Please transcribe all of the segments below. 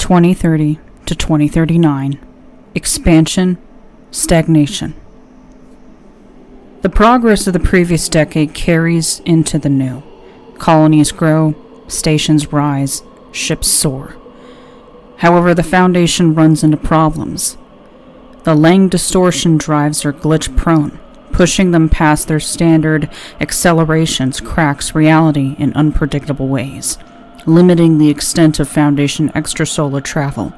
2030 to 2039. Expansion, stagnation. The progress of the previous decade carries into the new. Colonies grow, stations rise, ships soar. However, the Foundation runs into problems. The Lang distortion drives are glitch-prone. Pushing them past their standard accelerations cracks reality in unpredictable ways, limiting the extent of Foundation extrasolar travel.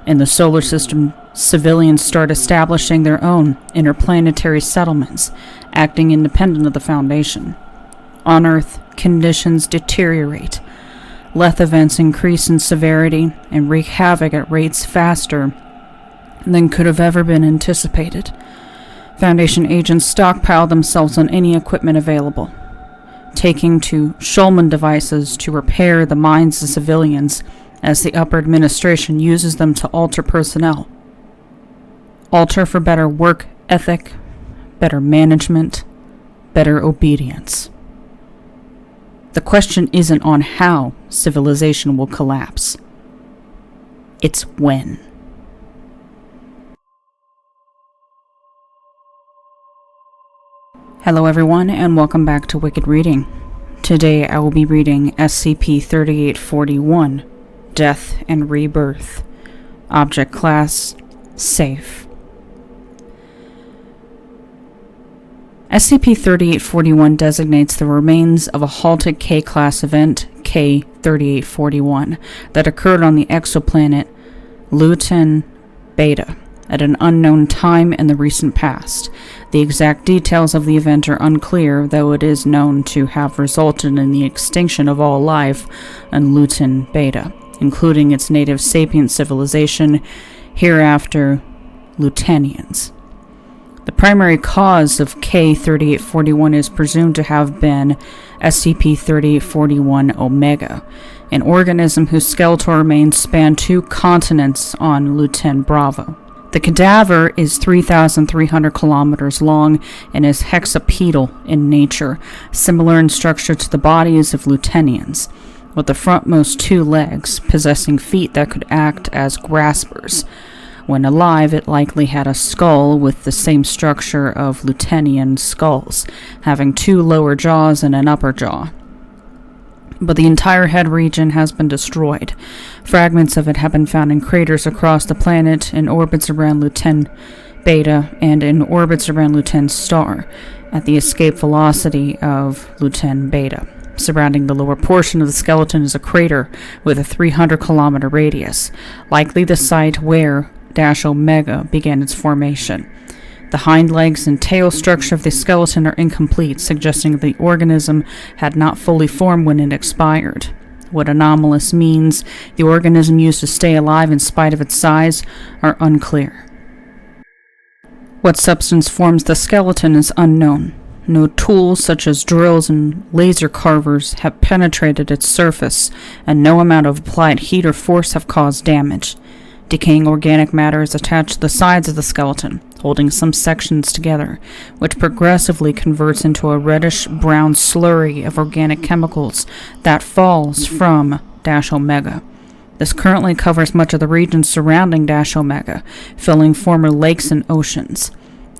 In the solar system, civilians start establishing their own interplanetary settlements, acting independent of the Foundation. On Earth, conditions deteriorate. Leth events increase in severity and wreak havoc at rates faster than could have ever been anticipated. Foundation agents stockpile themselves on any equipment available, taking to Schulman devices to repair the minds of civilians as the upper administration uses them to alter personnel. Alter for better work ethic, better management, better obedience. The question isn't on how civilization will collapse. It's when. Hello everyone, and welcome back to Wicked Reading. Today I will be reading SCP-3841, Death and Rebirth. Object Class, Safe. SCP-3841 designates the remains of a halted K-Class event, K-3841, that occurred on the exoplanet Luten Beta at an unknown time in the recent past. The exact details of the event are unclear, though it is known to have resulted in the extinction of all life on Luten Beta, including its native sapient civilization, hereafter Lutenians. The primary cause of K-3841 is presumed to have been SCP-3841 Omega, an organism whose skeletal remains span 2 continents on Luten Bravo. The cadaver is 3,300 kilometers long and is hexapedal in nature, similar in structure to the bodies of Lutenians, with the frontmost 2 legs possessing feet that could act as graspers. When alive, it likely had a skull with the same structure of Lutenian skulls, having 2 lower jaws and an upper jaw. But the entire head region has been destroyed. Fragments of it have been found in craters across the planet, in orbits around Luten Beta, and in orbits around Luten Star, at the escape velocity of Luten Beta. Surrounding the lower portion of the skeleton is a crater with a 300-kilometer radius, likely the site where Omega began its formation. The hind legs and tail structure of the skeleton are incomplete, suggesting the organism had not fully formed when it expired. What anomalous means the organism used to stay alive in spite of its size are unclear. What substance forms the skeleton is unknown. No tools such as drills and laser carvers have penetrated its surface, and no amount of applied heat or force have caused damage. Decaying organic matter is attached to the sides of the skeleton, holding some sections together, which progressively converts into a reddish-brown slurry of organic chemicals that falls from Omega. This currently covers much of the region surrounding Omega, filling former lakes and oceans.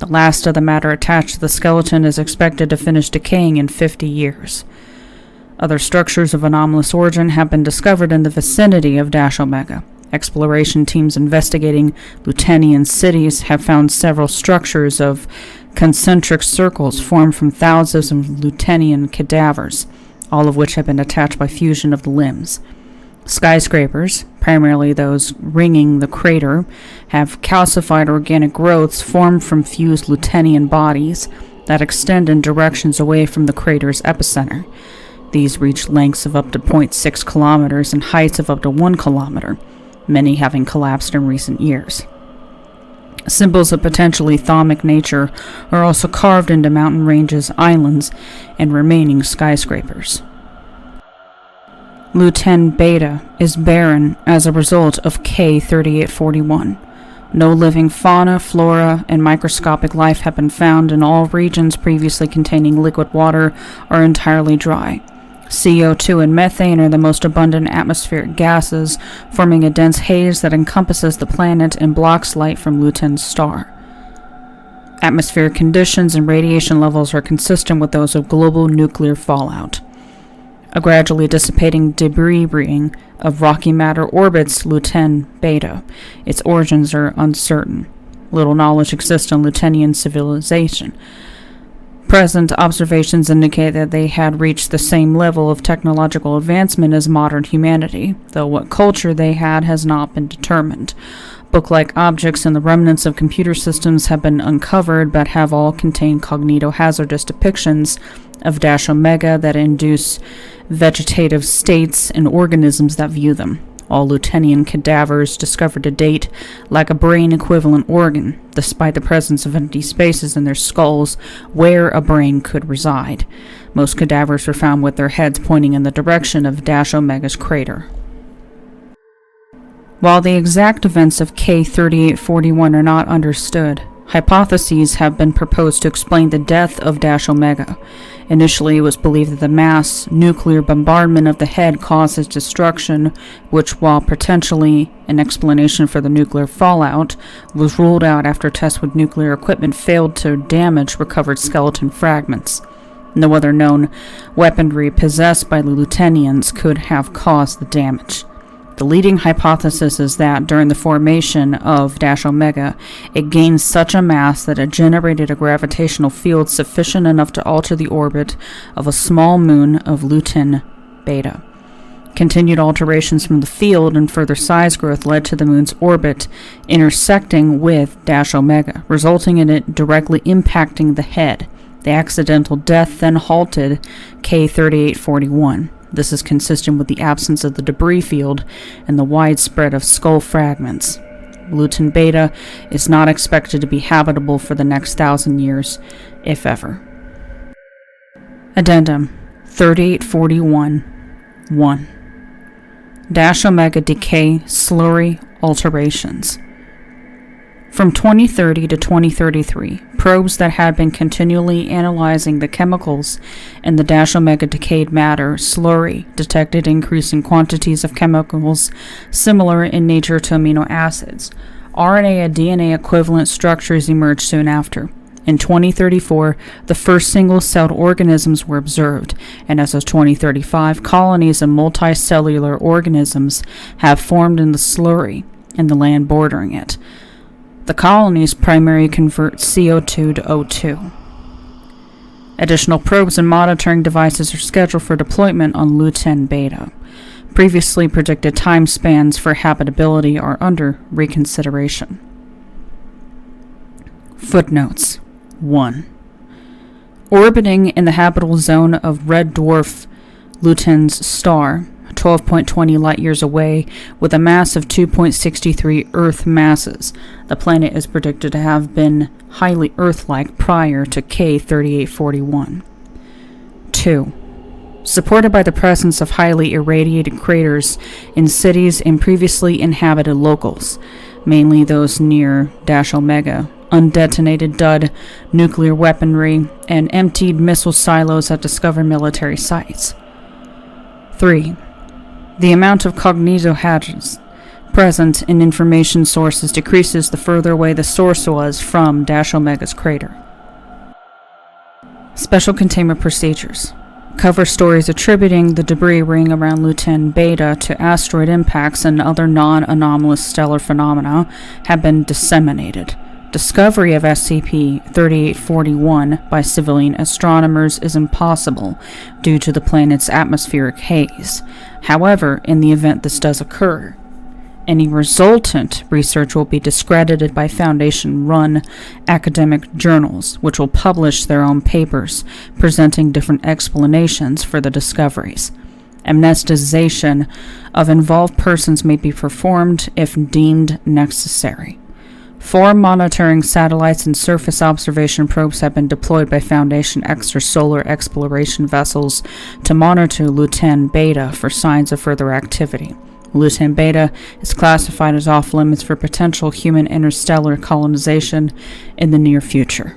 The last of the matter attached to the skeleton is expected to finish decaying in 50 years. Other structures of anomalous origin have been discovered in the vicinity of Omega. Exploration teams investigating Lutenian cities have found several structures of concentric circles formed from thousands of Lutenian cadavers, all of which have been attached by fusion of the limbs. Skyscrapers, primarily those ringing the crater, have calcified organic growths formed from fused Lutenian bodies that extend in directions away from the crater's epicenter. These reach lengths of up to 0.6 kilometers and heights of up to 1 kilometer. Many having collapsed in recent years. Symbols of potentially thaumic nature are also carved into mountain ranges, islands, and remaining skyscrapers. Luten Beta is barren as a result of K-3841. No living fauna, flora, and microscopic life have been found, and all regions previously containing liquid water are entirely dry. CO2 and methane are the most abundant atmospheric gases, forming a dense haze that encompasses the planet and blocks light from Luten's star. Atmospheric conditions and radiation levels are consistent with those of global nuclear fallout. A gradually dissipating debris ring of rocky matter orbits Luten Beta. Its origins are uncertain. Little knowledge exists on Lutenian civilization. Present observations indicate that they had reached the same level of technological advancement as modern humanity, though what culture they had has not been determined. Book-like objects and the remnants of computer systems have been uncovered, but have all contained cognito-hazardous depictions of Dash Omega that induce vegetative states in organisms that view them. All Lutenian cadavers discovered to date lack a brain-equivalent organ, despite the presence of empty spaces in their skulls where a brain could reside. Most cadavers were found with their heads pointing in the direction of Dash Omega's crater. While the exact events of K-3841 are not understood, hypotheses have been proposed to explain the death of Dash Omega. Initially, it was believed that the mass nuclear bombardment of the head caused its destruction, which, while potentially an explanation for the nuclear fallout, was ruled out after tests with nuclear equipment failed to damage recovered skeleton fragments. No other known weaponry possessed by the Lutenians could have caused the damage. The leading hypothesis is that during the formation of Dash Omega, it gained such a mass that it generated a gravitational field sufficient enough to alter the orbit of a small moon of Luten Beta. Continued alterations from the field and further size growth led to the moon's orbit intersecting with Dash Omega, resulting in it directly impacting the head. The accidental death then halted K-3841. This is consistent with the absence of the debris field and the widespread of skull fragments. Luten Beta is not expected to be habitable for the next 1,000 years, if ever. Addendum 3841-1 Dash Omega Decay Slurry Alterations. From 2030 to 2033, probes that had been continually analyzing the chemicals in the Dash Omega decayed matter slurry detected increasing quantities of chemicals similar in nature to amino acids. RNA and DNA equivalent structures emerged soon after. In 2034, the first single-celled organisms were observed, and as of 2035, colonies of multicellular organisms have formed in the slurry and the land bordering it. The colonies primarily convert CO2 to O2. Additional probes and monitoring devices are scheduled for deployment on Luten Beta. Previously predicted time spans for habitability are under reconsideration. Footnotes 1. Orbiting in the habitable zone of red dwarf Luten's star, 12.20 light-years away, with a mass of 2.63 Earth masses. The planet is predicted to have been highly Earth-like prior to K-3841. 2. Supported by the presence of highly irradiated craters in cities and previously inhabited locals, mainly those near Dash Omega, undetonated dud nuclear weaponry, and emptied missile silos at discovered military sites. 3. The amount of cognitohazards present in information sources decreases the further away the source was from Dash Omega's crater. Special containment procedures. Cover stories attributing the debris ring around Luten Beta to asteroid impacts and other non-anomalous stellar phenomena have been disseminated. Discovery of SCP-3841 by civilian astronomers is impossible due to the planet's atmospheric haze. However, in the event this does occur, any resultant research will be discredited by Foundation-run academic journals, which will publish their own papers presenting different explanations for the discoveries. Amnesticization of involved persons may be performed if deemed necessary. 4 monitoring satellites and surface observation probes have been deployed by Foundation extrasolar exploration vessels to monitor Luten Beta for signs of further activity. Luten Beta is classified as off-limits for potential human interstellar colonization in the near future.